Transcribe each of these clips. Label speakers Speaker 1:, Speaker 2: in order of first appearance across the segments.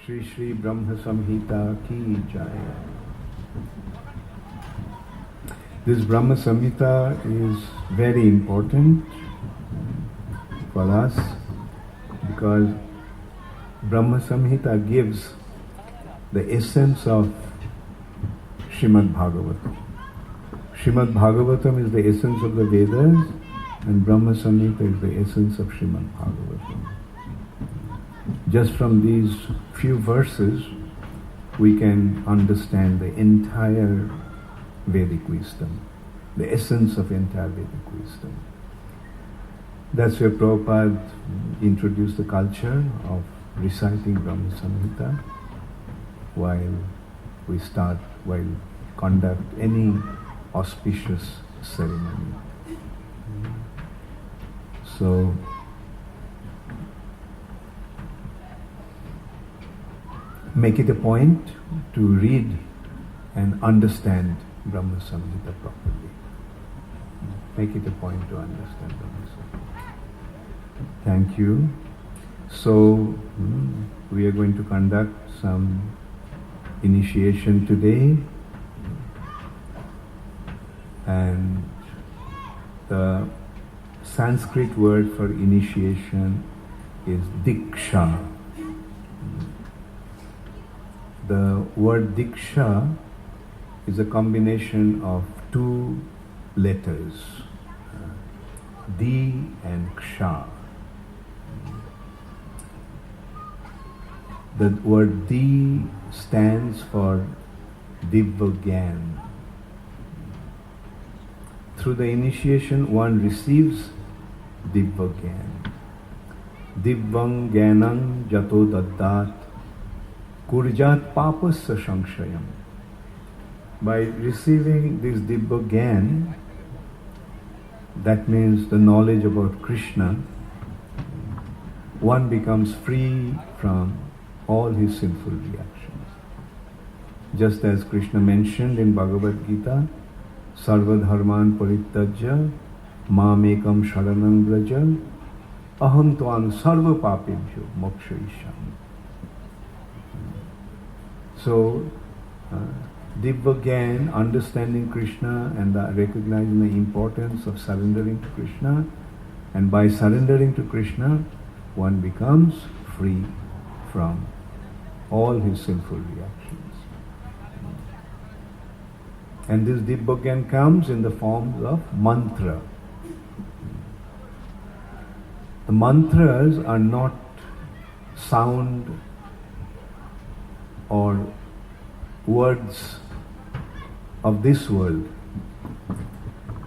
Speaker 1: Shri Shri Brahma Samhita Ki Jaya. This Brahma Samhita is very important for us because Brahma Samhita gives the essence of Srimad Bhagavatam. Srimad Bhagavatam is the essence of the Vedas and Brahma Samhita is the essence of Srimad Bhagavatam. Just from these few verses, we can understand the entire Vedic wisdom, the essence of entire Vedic wisdom. That's where Prabhupada introduced the culture of reciting Brahma Samhita while conduct any auspicious ceremony. So, make it a point to read and understand Brahma Samhita properly. Make it a point to understand Brahma Samhita. Thank you. So, we are going to conduct some initiation today. And the Sanskrit word for initiation is Diksha. The word Diksha is a combination of two letters, Di and Ksha. The word Di stands for Divya Gyan. Through the initiation, one receives Divya Gyan. Divyam Gyanam Jato Daddat Kurjat Papasya Sankshayam. By receiving this Divya Gyan, that means the knowledge about Krishna, one becomes free from all his sinful reactions. Just as Krishna mentioned in Bhagavad Gita, Sarva Dharman Parityajya Mamekam Sharanam Vraja Aham Tvam Sarva Papebhyo Mokshayishyami. So, Divya Gyan, understanding Krishna and recognizing the importance of surrendering to Krishna, and by surrendering to Krishna, one becomes free from all his sinful reactions. And this Divya Gyan comes in the forms of mantra. The mantras are not sound or words of this world.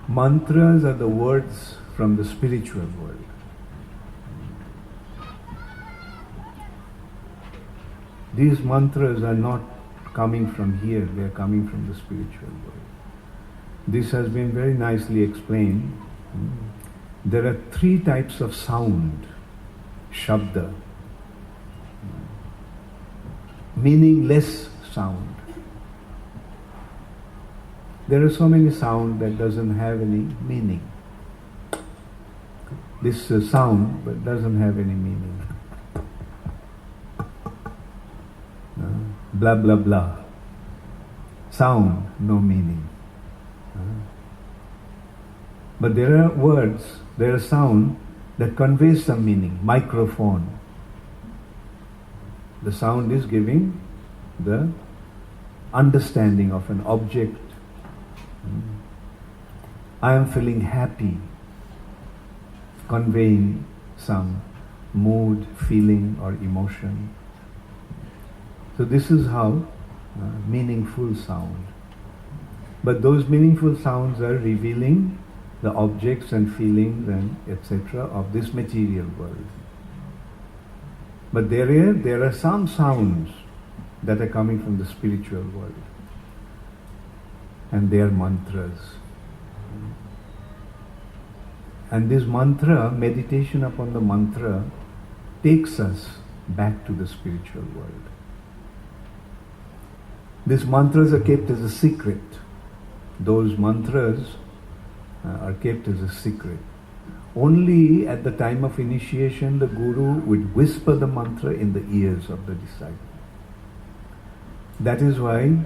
Speaker 1: Mantras are the words from the spiritual world. These mantras are not coming from here, they are coming from the spiritual world. This has been very nicely explained. There are three types of sound, shabda, meaningless sound. There are so many sound that doesn't have any meaning. This sound but doesn't have any meaning. Blah blah blah. Sound, no meaning. But there are words, there are sound that conveys some meaning. Microphone. The sound is giving the understanding of an object. I am feeling happy, conveying some mood, feeling or emotion. So this is how meaningful sound. But those meaningful sounds are revealing the objects and feelings and etc. of this material world. But there are some sounds that are coming from the spiritual world. And they are mantras. And this mantra, meditation upon the mantra, takes us back to the spiritual world. These mantras are kept as a secret. Those mantras are kept as a secret. Only at the time of initiation, the Guru would whisper the mantra in the ears of the disciple. That is why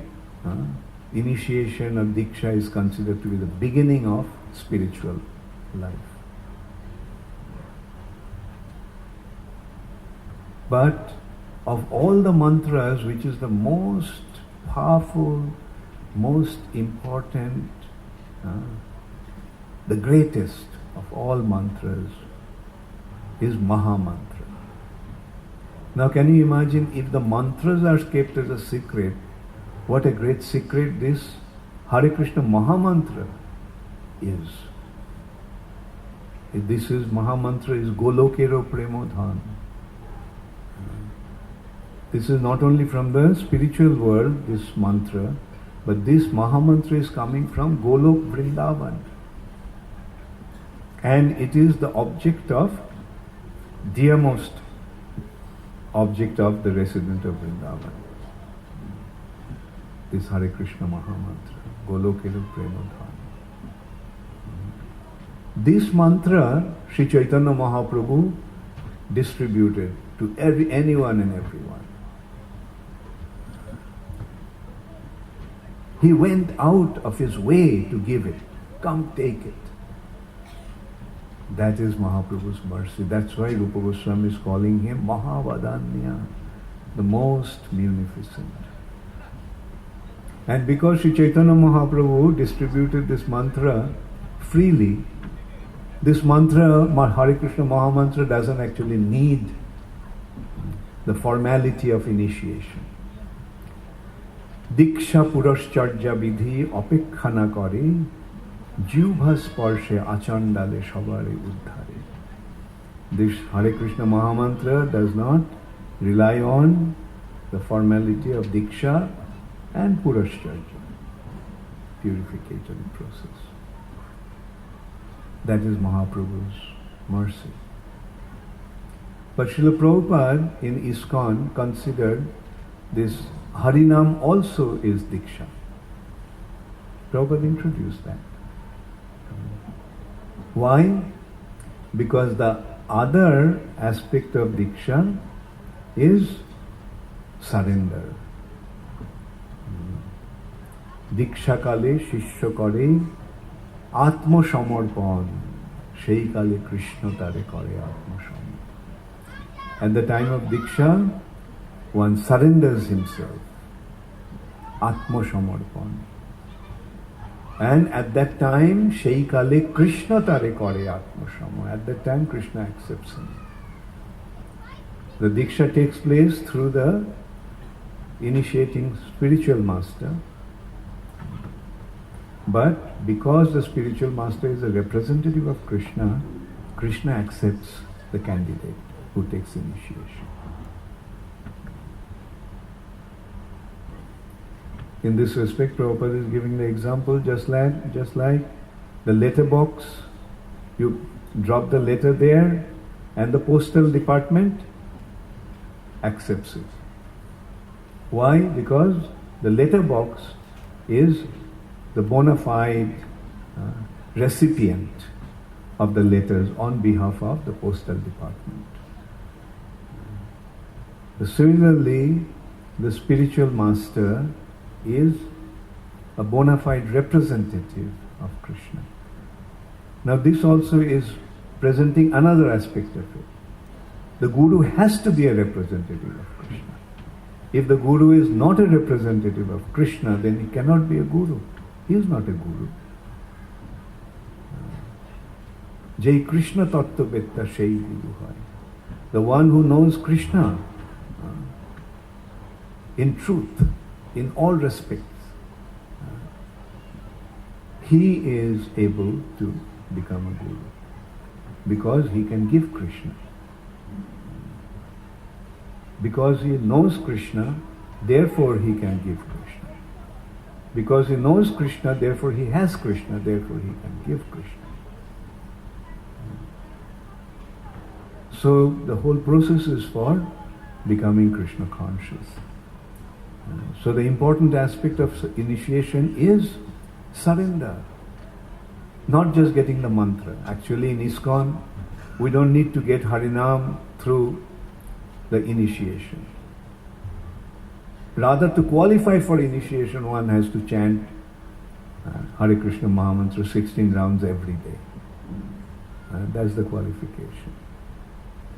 Speaker 1: initiation of Diksha is considered to be the beginning of spiritual life. But of all the mantras, which is the most powerful, most important, the greatest of all mantras is Maha-Mantra. Now can you imagine if the mantras are kept as a secret, what a great secret this Hare Krishna Maha-Mantra is. This is Maha-Mantra is Golokero Premodhan. This is not only from the spiritual world, this mantra, but this Maha-Mantra is coming from Golok Vrindavan. And it is the object of, dearmost object of the resident of Vrindavan. This Hare Krishna Maha-Mantra, Golokero Premodhan. This mantra, Sri Chaitanya Mahaprabhu distributed to anyone and everyone. He went out of his way to give it. Come take it. That is Mahaprabhu's mercy. That's why Rupa Goswami is calling him Mahavadanya, the most munificent. And because Sri Chaitanya Mahaprabhu distributed this mantra freely, this mantra, Hare Krishna Maha-Mantra, doesn't actually need the formality of initiation. Diksha Purascharya Vidhi Apekhana Kare Jubha Sparshe Achandale Shabare Uddhare. This Hare Krishna Maha-Mantra does not rely on the formality of Diksha and Purascharya, purificatory process. That is Mahaprabhu's mercy. But Srila Prabhupada in ISKCON considered this Harinam also is Diksha. Prabhupada introduced that. Why? Because the other aspect of Diksha is surrender. Diksha kale shishya kare atma samarpan shei kale Krishna tare kare atma samarpan. At the time of Diksha, one surrenders himself. Atma samarpan. And at that time, Shei Kale Krishna tare kare atma samarpan. At that time, Krishna accepts him. The Diksha takes place through the initiating spiritual master. But because the spiritual master is a representative of Krishna, Krishna accepts the candidate who takes initiation. In this respect, Prabhupada is giving the example just like the letter box. You drop the letter there and the postal department accepts it. Why? Because the letter box is the bona fide recipient of the letters on behalf of the postal department. Similarly, the spiritual master is a bona fide representative of Krishna. Now this also is presenting another aspect of it. The Guru has to be a representative of Krishna. If the Guru is not a representative of Krishna, then he cannot be a Guru. He is not a Guru. Jai Krishna Tattva Vetta Shei Guru Hai. The one who knows Krishna in truth, in all respects, he is able to become a Guru because he can give Krishna. Because he knows Krishna, therefore he can give Krishna. Because he knows Krishna, therefore he has Krishna, therefore he can give Krishna. So the whole process is for becoming Krishna conscious. So the important aspect of initiation is surrender. Not just getting the mantra. Actually in ISKCON, we don't need to get Harinam through the initiation. Rather, to qualify for initiation, one has to chant Hare Krishna Maha-Mantra 16 rounds every day. That's the qualification.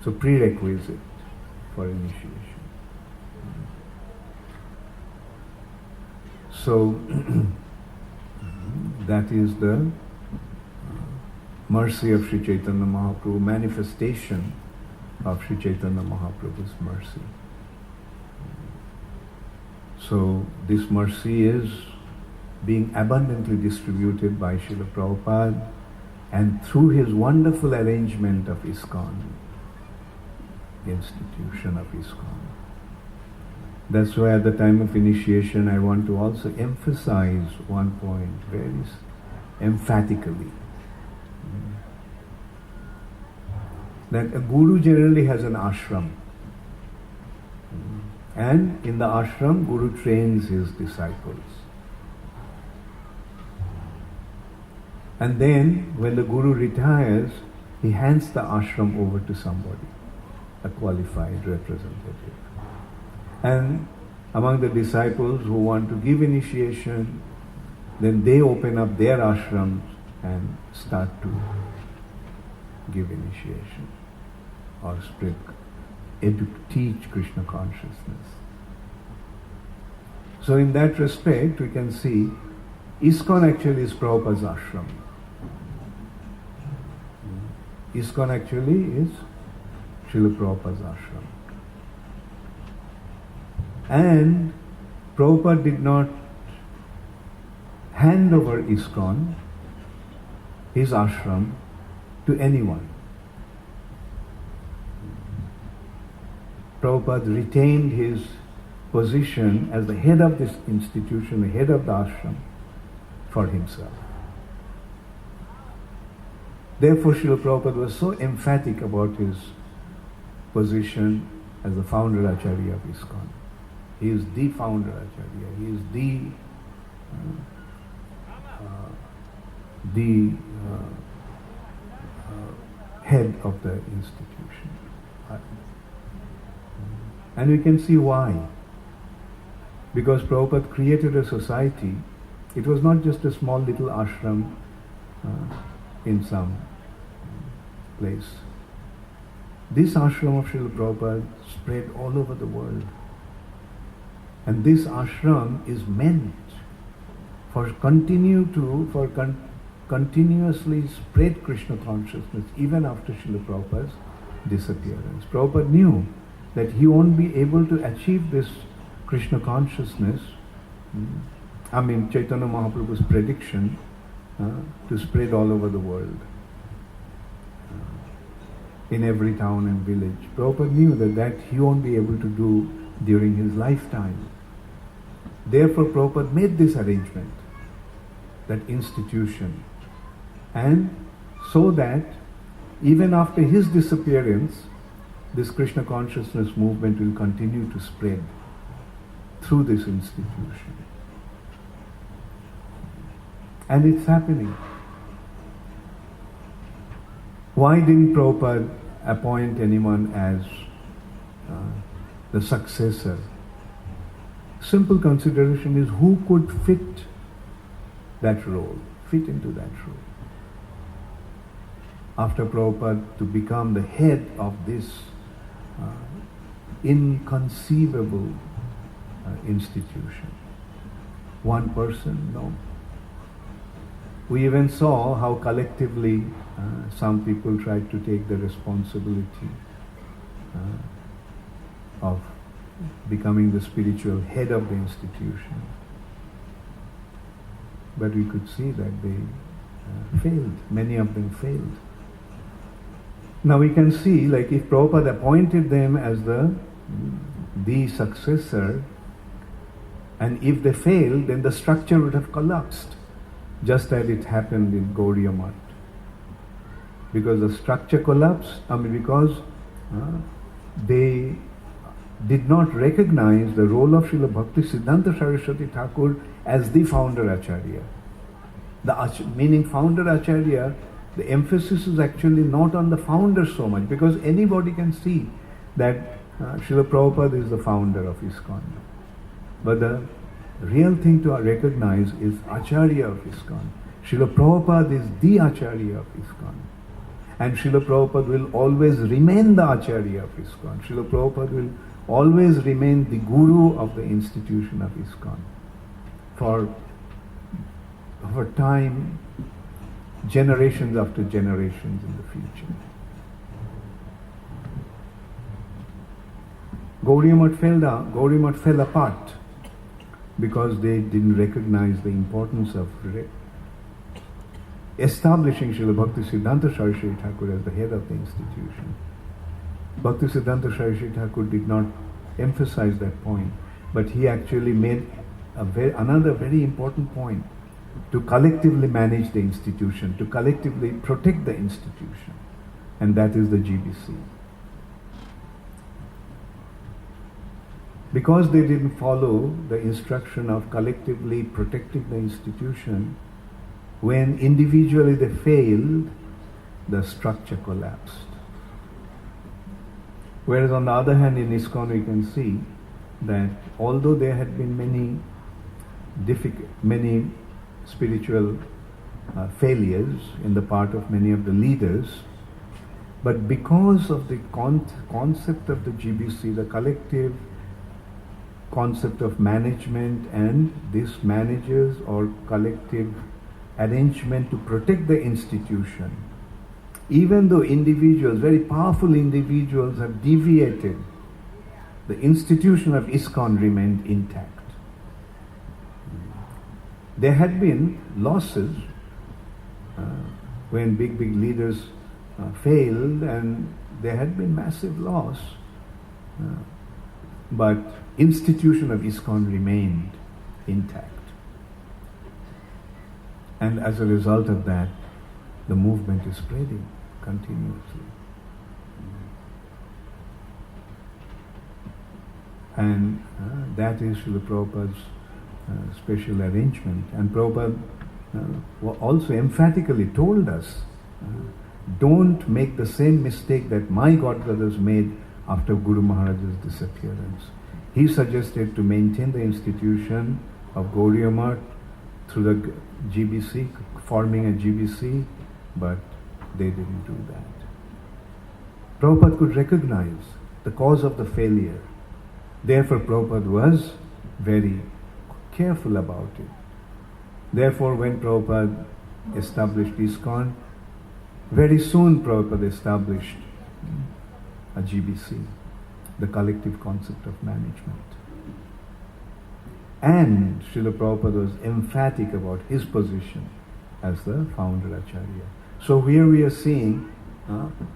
Speaker 1: So, prerequisite for initiation. So, that is the mercy of Sri Chaitanya Mahaprabhu, manifestation of Sri Chaitanya Mahaprabhu's mercy. So this mercy is being abundantly distributed by Srila Prabhupada, and through his wonderful arrangement of ISKCON, institution of ISKCON. That's why at the time of initiation I want to also emphasize one point very emphatically. That a guru generally has an ashram. And in the ashram, guru trains his disciples. And then, when the guru retires, he hands the ashram over to somebody, a qualified representative. And among the disciples who want to give initiation, then they open up their ashrams and start to give initiation or spread, teach Krishna consciousness. So in that respect, we can see ISKCON actually is Prabhupada's ashram. ISKCON actually is Srila Prabhupada's ashram. And Prabhupada did not hand over ISKCON, his ashram, to anyone. Prabhupada retained his position as the head of this institution, the head of the ashram, for himself. Therefore, Srila Prabhupada was so emphatic about his position as the founder Acharya of ISKCON. He is the founder Acharya. He is the head of the institution. And we can see why. Because Prabhupada created a society. It was not just a small little ashram in some place. This ashram of Srila Prabhupada spread all over the world. And this ashram is meant for continuously spread Krishna consciousness even after Srila Prabhupada's disappearance. Prabhupada knew that he won't be able to achieve this Krishna consciousness, Chaitanya Mahaprabhu's prediction, to spread all over the world, in every town and village. Prabhupada knew that he won't be able to do during his lifetime. Therefore, Prabhupada made this arrangement, that institution, and so that even after his disappearance, this Krishna consciousness movement will continue to spread through this institution. And it's happening. Why didn't Prabhupada appoint anyone as the successor? Simple consideration is who could fit into that role. After Prabhupada, to become the head of this inconceivable institution. One person? No. We even saw how collectively some people tried to take the responsibility of becoming the spiritual head of the institution. But we could see that they failed. Many of them failed. Now we can see, like if Prabhupada appointed them as the successor, and if they failed, then the structure would have collapsed, just as it happened in Gaudiya Math. Because the structure collapsed, because they did not recognize the role of Srila Bhakti Siddhanta Saraswati Thakur as the founder Acharya. Meaning founder Acharya, the emphasis is actually not on the founder so much, because anybody can see that Srila Prabhupada is the founder of ISKCON. But the real thing to recognize is Acharya of ISKCON. Srila Prabhupada is the Acharya of ISKCON. And Srila Prabhupada will always remain the Acharya of ISKCON. Srila Prabhupada will always remain the Guru of the institution of ISKCON. For time, generations after generations in the future. Gaudiya Math fell apart because they didn't recognize the importance of establishing Srila Bhaktisiddhanta Saraswati Thakur as the head of the institution. Bhaktisiddhanta Saraswati Thakur did not emphasize that point, but he actually made another very important point: to collectively manage the institution, to collectively protect the institution, and that is the GBC. Because they didn't follow the instruction of collectively protecting the institution, when individually they failed, the structure collapsed. Whereas on the other hand, in ISKCON we can see that although there had been many spiritual failures in the part of many of the leaders, but because of the concept of the GBC, the collective concept of management and this managers or collective arrangement to protect the institution, even though individuals, very powerful individuals, have deviated, the institution of ISKCON remained intact. There had been losses when big leaders failed, and there had been massive loss, but institution of ISKCON remained intact. And as a result of that, the movement is spreading continuously. And that is Srila Prabhupada's special arrangement. And Prabhupada also emphatically told us, don't make the same mistake that my godbrothers made after Guru Maharaj's disappearance. He suggested to maintain the institution of Gaudiya Math through the GBC, forming a GBC, but they didn't do that. Prabhupada could recognize the cause of the failure. Therefore, Prabhupada was very careful about it. Therefore, when Prabhupada established ISKCON, very soon Prabhupada established a GBC, the collective concept of management. And Srila Prabhupada was emphatic about his position as the founder Acharya. So here we are seeing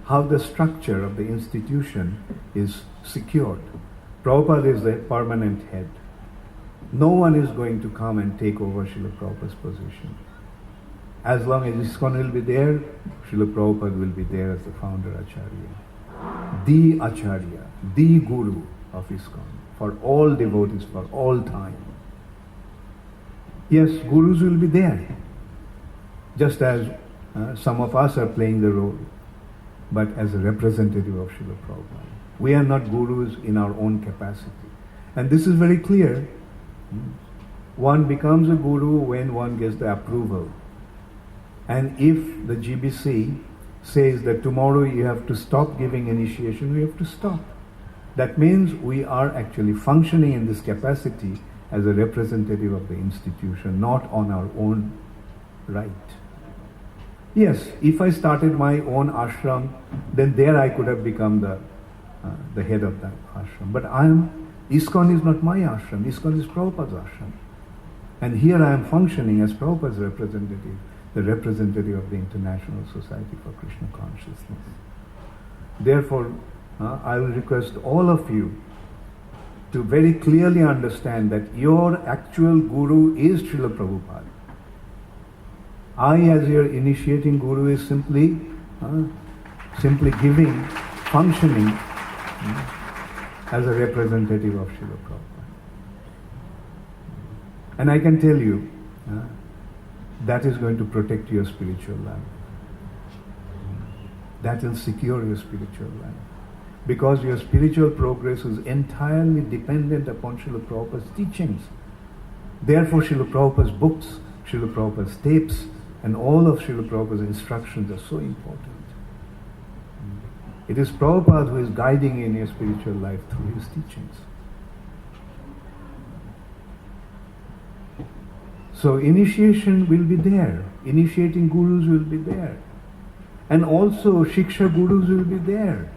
Speaker 1: how the structure of the institution is secured. Prabhupada is the permanent head. No one is going to come and take over Srila Prabhupada's position. As long as ISKCON will be there, Srila Prabhupada will be there as the founder Acharya. The Acharya, the Guru of ISKCON, for all devotees, for all time. Yes, Gurus will be there, just as some of us are playing the role, but as a representative of Srila Prabhupada. We are not Gurus in our own capacity. And this is very clear. One becomes a Guru when one gets the approval. And if the GBC says that tomorrow you have to stop giving initiation, we have to stop. That means we are actually functioning in this capacity as a representative of the institution, not on our own right. Yes, if I started my own ashram, then there I could have become the head of that ashram. But ISKCON is not my ashram, ISKCON is Prabhupada's ashram. And here I am functioning as Prabhupada's representative, the representative of the International Society for Krishna Consciousness. Therefore, I will request all of you to very clearly understand that your actual Guru is Srila Prabhupada. I, as your initiating Guru, is simply giving, functioning as a representative of Srila Prabhupada. And I can tell you, that is going to protect your spiritual life. That will secure your spiritual life. because your spiritual progress is entirely dependent upon Srila Prabhupada's teachings. Therefore, Srila Prabhupada's books, Srila Prabhupada's tapes, and all of Srila Prabhupada's instructions are so important. It is Prabhupada who is guiding in your spiritual life through his teachings. So initiation will be there. Initiating gurus will be there. And also Shiksha gurus will be there.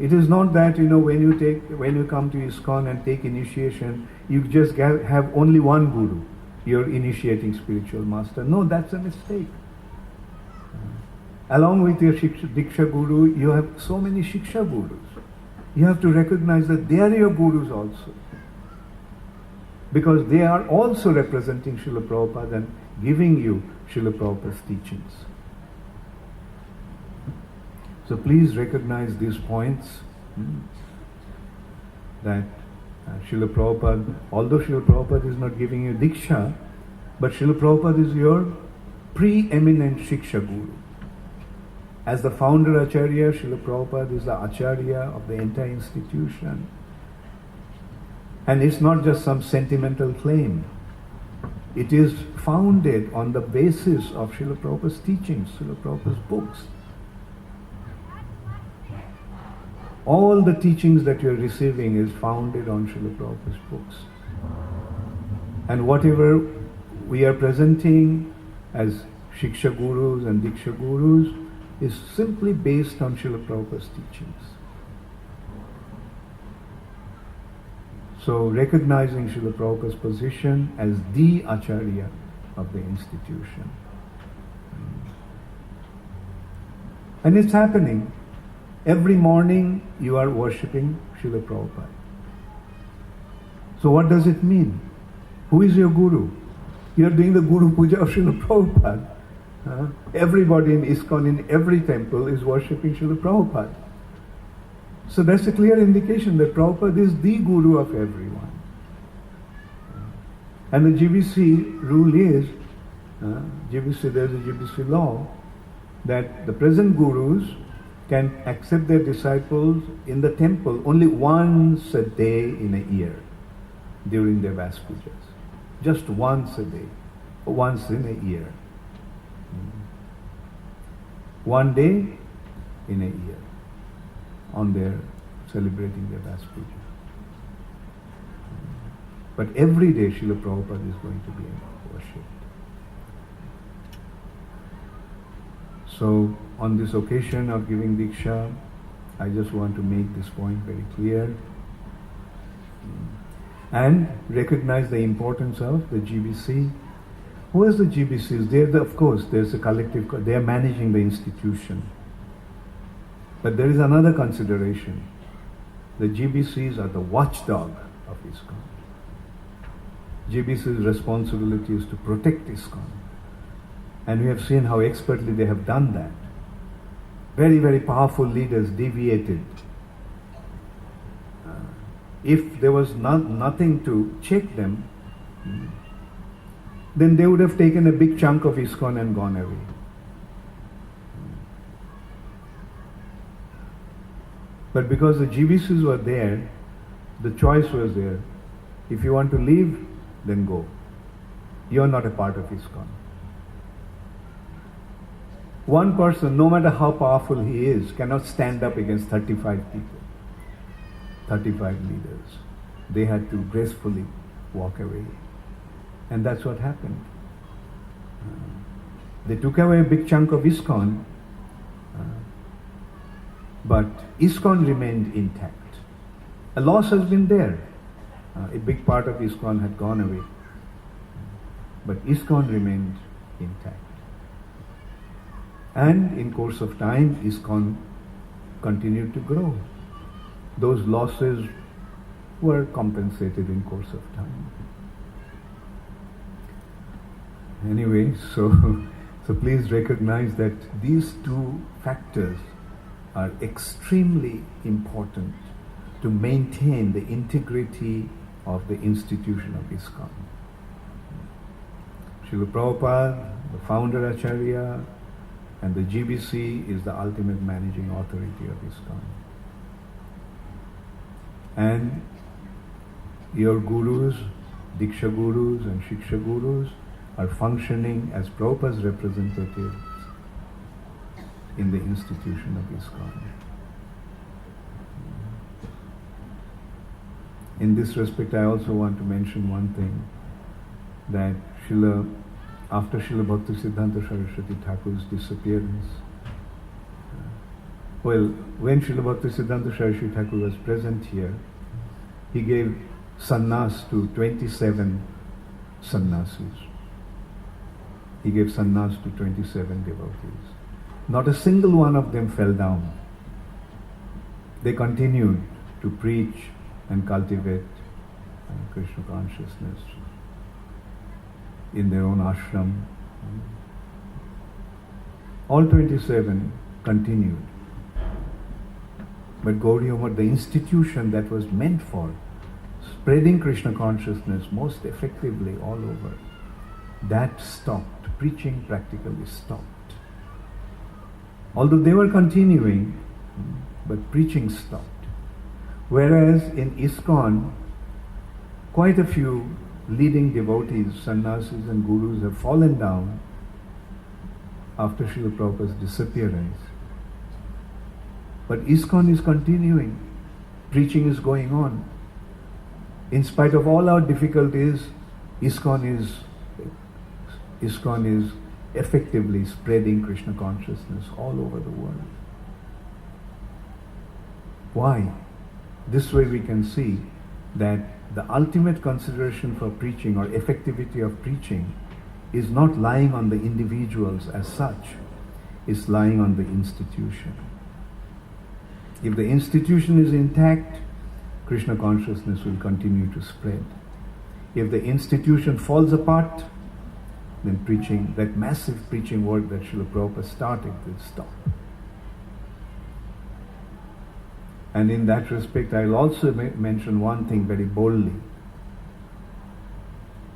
Speaker 1: It is not that, when you come to ISKCON and take initiation, you just have only one guru, your initiating spiritual master. No, that's a mistake. Along with your Diksha Guru, you have so many Shiksha Gurus. You have to recognize that they are your Gurus also. Because they are also representing Srila Prabhupada and giving you Srila Prabhupada's teachings. So please recognize these points, that Srila Prabhupada, although Srila Prabhupada is not giving you Diksha, but Srila Prabhupada is your preeminent Shiksha Guru. As the founder Acharya, Srila Prabhupada is the Acharya of the entire institution. And it's not just some sentimental claim. It is founded on the basis of Srila Prabhupada's teachings, Srila Prabhupada's books. All the teachings that you're receiving is founded on Srila Prabhupada's books. And whatever we are presenting as Shiksha Gurus and Diksha Gurus is simply based on Srila Prabhupada's teachings. So recognizing Srila Prabhupada's position as the Acharya of the institution. And it's happening. Every morning you are worshipping Srila Prabhupada. So what does it mean? Who is your Guru? You are doing the Guru Puja of Srila Prabhupada. Everybody in ISKCON, in every temple, is worshipping Srila Prabhupada. So that's a clear indication that Prabhupada is the Guru of everyone. And the GBC rule is, there's a GBC law, that the present Gurus can accept their disciples in the temple only once a day in a year during their Vas Pujas. Just once a day, once in a year. One day in a year on their celebrating their Vas Puja. But every day Srila Prabhupada is going to be worshipped. So on this occasion of giving Diksha, I just want to make this point very clear and recognize the importance of the GBC. Who is the GBCs? Of course, there's a collective, they are managing the institution. But there is another consideration. The GBCs are the watchdog of ISKCON. GBC's responsibility is to protect ISKCON. And we have seen how expertly they have done that. Very, very powerful leaders deviated. If there was nothing to check them, then they would have taken a big chunk of ISKCON and gone away. But because the GBCs were there, the choice was there. If you want to leave, then go. You are not a part of ISKCON. One person, no matter how powerful he is, cannot stand up against 35 people, 35 leaders. They had to gracefully walk away. And that's what happened. They took away a big chunk of ISKCON, but ISKCON remained intact. A loss has been there. A big part of ISKCON had gone away. But ISKCON remained intact. And in course of time, ISKCON continued to grow. Those losses were compensated in course of time. Anyway, so please recognize that these two factors are extremely important to maintain the integrity of the institution of ISKCON. Srila Prabhupada, the founder Acharya, and the GBC is the ultimate managing authority of ISKCON. And your gurus, Diksha gurus and Shiksha gurus are functioning as Prabhupada's representatives in the institution of ISKCON. In this respect, I also want to mention one thing, that after Srila Bhakti Siddhanta Saraswati Thakur's disappearance, when Srila Bhakti Siddhanta Saraswati Thakur was present here, he gave sannyas to 27 sannyasis. He gave sannyas to 27 devotees. Not a single one of them fell down. They continued to preach and cultivate Krishna consciousness in their own ashram. All 27 continued. But Gaudiya Math, the institution that was meant for spreading Krishna consciousness most effectively all over, that stopped. Preaching practically stopped. Although they were continuing, but preaching stopped. Whereas in ISKCON, quite a few leading devotees, sannyasis and gurus have fallen down after Srila Prabhupada's disappearance. But ISKCON is continuing. Preaching is going on. In spite of all our difficulties, ISKCON is effectively spreading Krishna consciousness all over the world. Why? This way we can see that the ultimate consideration for preaching or effectivity of preaching is not lying on the individuals as such, it's lying on the institution. If the institution is intact, Krishna consciousness will continue to spread. If the institution falls apart, then preaching, that massive preaching work that Srila Prabhupada started, will stop. And in that respect, I'll also mention one thing very boldly,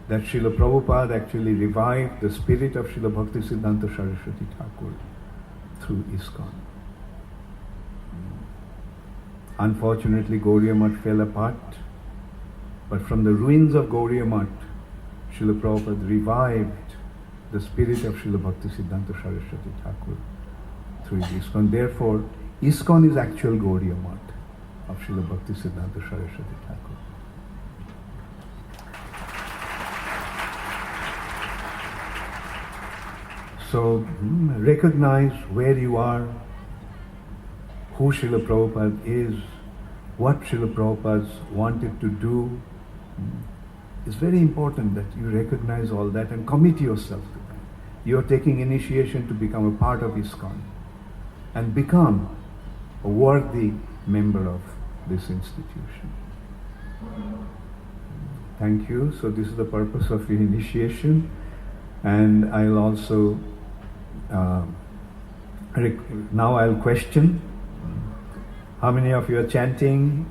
Speaker 1: that Srila Prabhupada actually revived the spirit of Srila Bhakti Siddhanta Saraswati Thakur through ISKCON. Unfortunately, Gaudiya Math fell apart, but from the ruins of Gaudiya Math, Srila Prabhupada revived the spirit of Srila Bhakti Siddhanta Saraswati Thakur through ISKCON. Therefore, ISKCON is actual Gaudiya Math of Srila Bhakti Siddhanta Saraswati Thakur. So, recognize where you are, who Srila Prabhupada is, what Srila Prabhupada wanted to do. It's very important that you recognize all that and commit yourself to that. You're taking initiation to become a part of ISKCON and become a worthy member of this institution. Thank you. So this is the purpose of your initiation. And I'll also, now I'll question. How many of you are chanting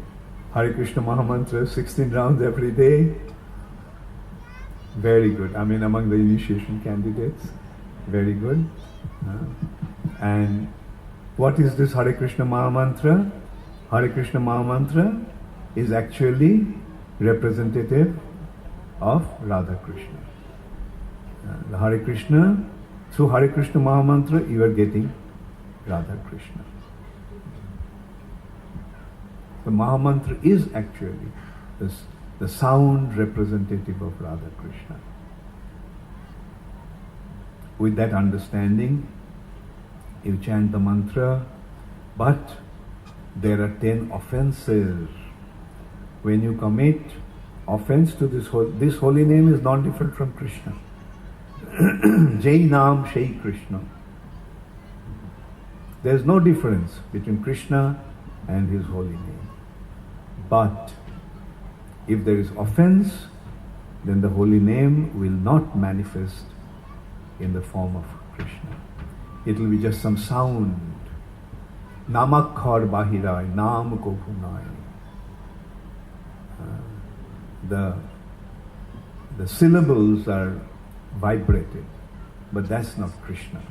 Speaker 1: Hare Krishna Maha-Mantra 16 rounds every day? Very good. I mean, among the initiation candidates. Very good. And what is this Hare Krishna Maha-Mantra? Hare Krishna Maha-Mantra is actually representative of Radha Krishna. The Hare Krishna, through Hare Krishna Maha-Mantra, you are getting Radha Krishna. The Maha-Mantra is actually the sound representative of Radha Krishna. With that understanding, you chant the mantra, but there are 10 offenses. When you commit offense to this holy name is not different from Krishna. Jai Nam Shai Krishna. There is no difference between Krishna and his holy name. But if there is offense, then the holy name will not manifest in the form of Krishna. It will be just some sound. Namakhar Bahirai, Nam ko Punai. The syllables are vibrated, but that's not Krishna.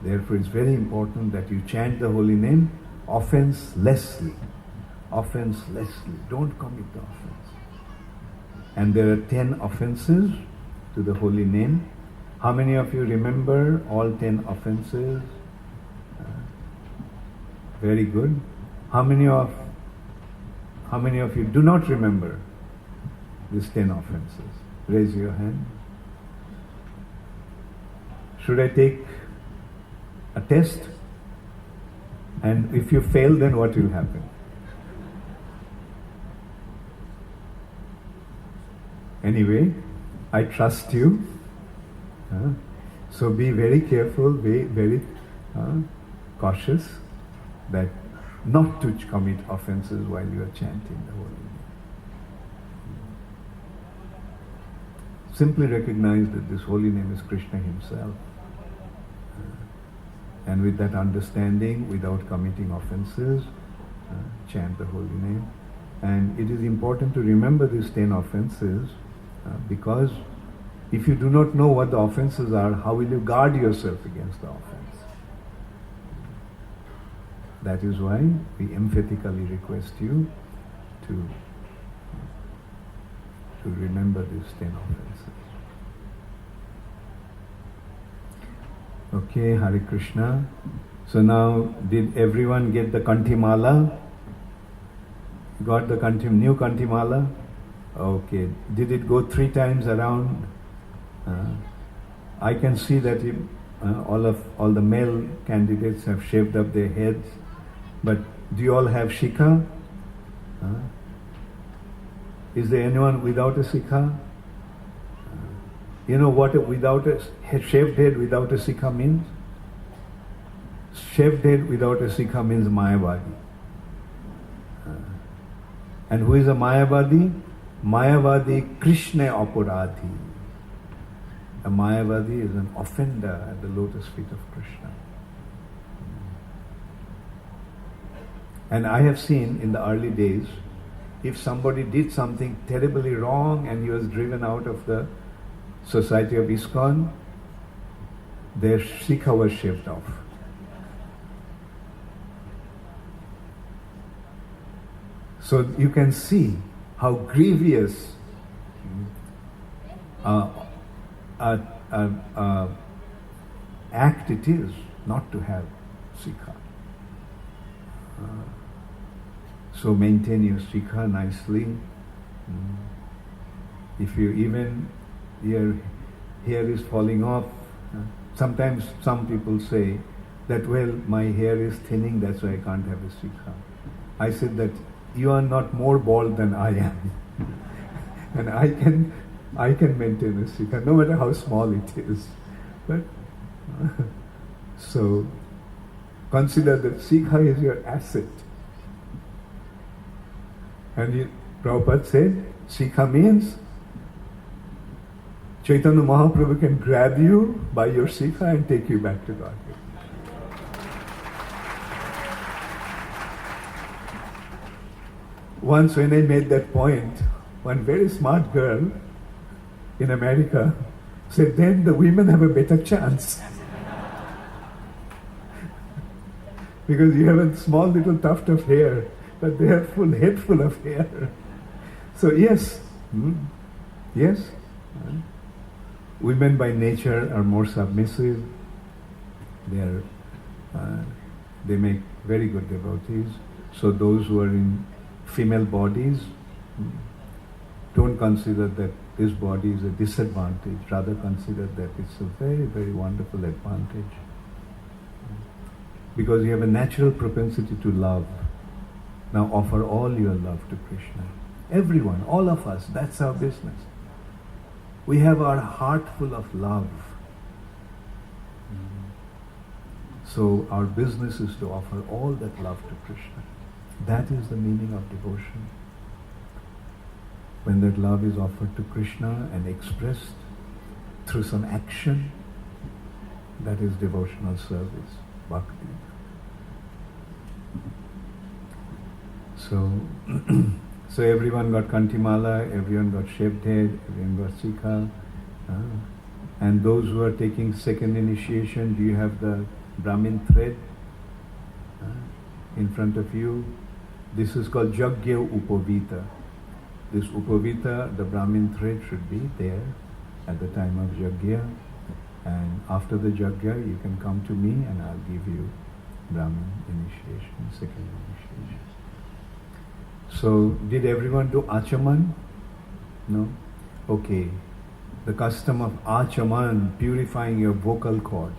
Speaker 1: Therefore, it's very important that you chant the holy name, offenselessly. Offenselessly. Don't commit the offense. And there are 10 offenses to the holy name. How many of you remember all 10 offenses? Very good. How many of you do not remember these 10 offenses? Raise your hand. Should I take a test? And if you fail, then what will happen? Anyway, I trust you. So be very careful, be very cautious that not to commit offenses while you are chanting the holy name. Simply recognize that this holy name is Krishna himself. And with that understanding, without committing offenses, chant the holy name. And it is important to remember these 10 offenses because if you do not know what the offenses are, how will you guard yourself against the offense? That is why we emphatically request you to remember these 10 offenses. Okay, Hare Krishna. So now, did everyone get the Kantimala? Got the new Kantimala? Okay. Did it go 3 times around? I can see that all the male candidates have shaved up their heads. But do you all have shikha? Is there anyone without a shikha? You know what without a shaved head without a shikha means? Shaved head without a shikha means Mayavadi. And who is a Mayavadi? Mayavadi Krishna Aparadhi. A Mayavadi is an offender at the lotus feet of Krishna. And I have seen in the early days, if somebody did something terribly wrong and he was driven out of the society of ISKCON, their shikha was shaved off. So you can see how grievous act it is not to have shikha. So maintain your shikha nicely. If you even your hair is falling off, sometimes some people say that, well, my hair is thinning, that's why I can't have a shikha. I said that you are not more bald than I am. And I can maintain a shikha, no matter how small it is. But so consider that shikha is your asset. And Prabhupada said, shikha means Chaitanya Mahaprabhu can grab you by your shikha and take you back to Godhead. Once when I made that point, one very smart girl in America said, then the women have a better chance. Because you have a small little tuft of hair, but they have head full of hair. So yes, yes, women by nature are more submissive. They make very good devotees. So those who are in female bodies, don't consider that this body is a disadvantage. Rather consider that it's a very, very wonderful advantage. Because you have a natural propensity to love. Now offer all your love to Krishna. Everyone, all of us, that's our business. We have our heart full of love. So our business is to offer all that love to Krishna. That is the meaning of devotion. When that love is offered to Krishna and expressed through some action, that is devotional service, bhakti. So everyone got Kantimala, everyone got shaved head, everyone got shikha. And those who are taking second initiation, do you have the Brahmin thread? in front of you. This is called Yajna Upavita. This Upavita, the Brahmin thread should be there at the time of Yajna. And after the Yajna, you can come to me and I'll give you Brahmin initiation, second initiation. So, did everyone do Achaman? No? Okay. The custom of Achaman, purifying your vocal cord,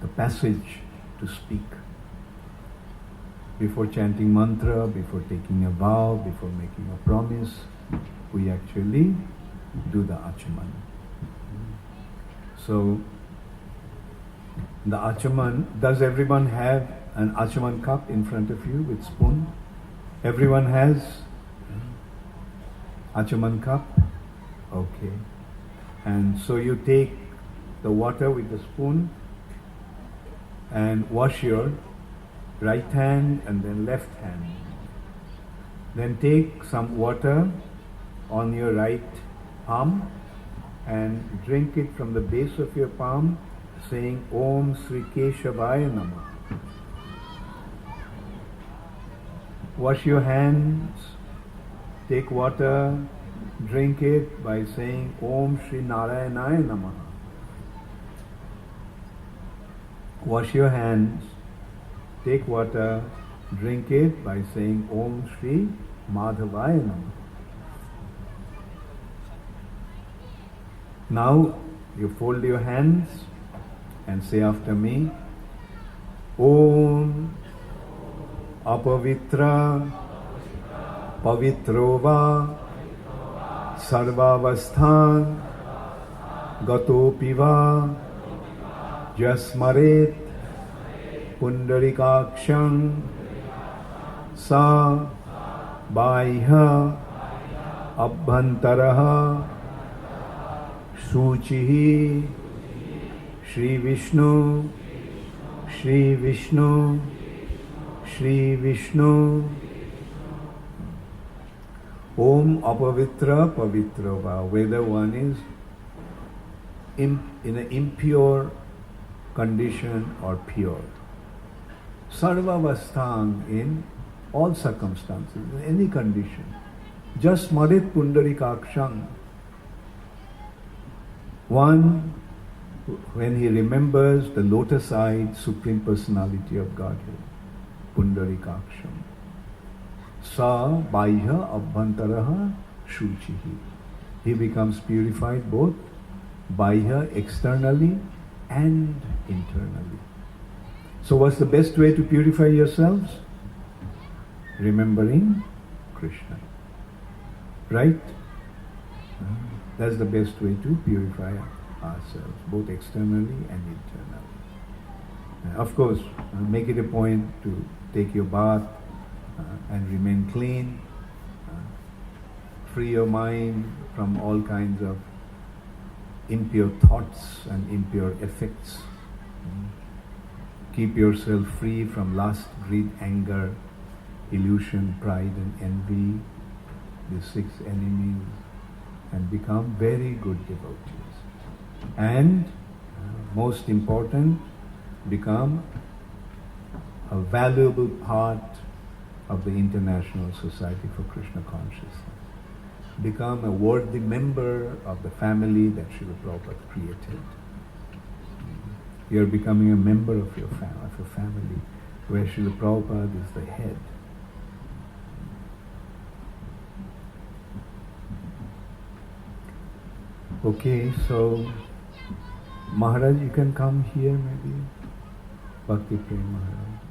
Speaker 1: the passage to speak. Before chanting mantra, before taking a vow, before making a promise, we actually do the Achaman. So, the Achaman, does everyone have an Achaman cup in front of you with spoon? Everyone has Achaman cup? Okay. And so you take the water with the spoon and wash your right hand and then left hand. Then take some water on your right palm and drink it from the base of your palm, saying Om Sri Keshavaya Namah. Wash your hands, take water, drink it by saying Om Sri Narayanaya Namah. Wash your hands, take water, drink it by saying Om Sri Madhavaya Namah. Now you fold your hands and say after me, Om Apavitra Pavitrova Sarvavasthan Gatopiva Jasmaret Pundarikaksham Sa Baihya Abhantaraha Suchihi Shri Vishnu Shri Vishnu Shri Vishnu. Om Apavitra Pavitrava, whether one is in an impure condition or pure. Sarvavasthan, in all circumstances, in any condition. Just Marit Pundarikaksham. One, when he remembers the lotus-eyed Supreme Personality of Godhead, Pundarikaksham. Sa Baihya Abhantaraha Shuchihi. He becomes purified both Baihya, externally and internally. So what's the best way to purify yourselves? Remembering Krishna. Right? That's the best way to purify ourselves, both externally and internally. Of course, make it a point to take your bath and remain clean. Free your mind from all kinds of impure thoughts and impure effects. Keep yourself free from lust, greed, anger, illusion, pride and envy, the 6 enemies, and become very good devotees. And most important, become a valuable part of the International Society for Krishna Consciousness. Become a worthy member of the family that Srila Prabhupada created. You are becoming a member of your family, where Srila Prabhupada is the head. Okay, so Maharaj, you can come here maybe. Bhakti Prem Maharaj.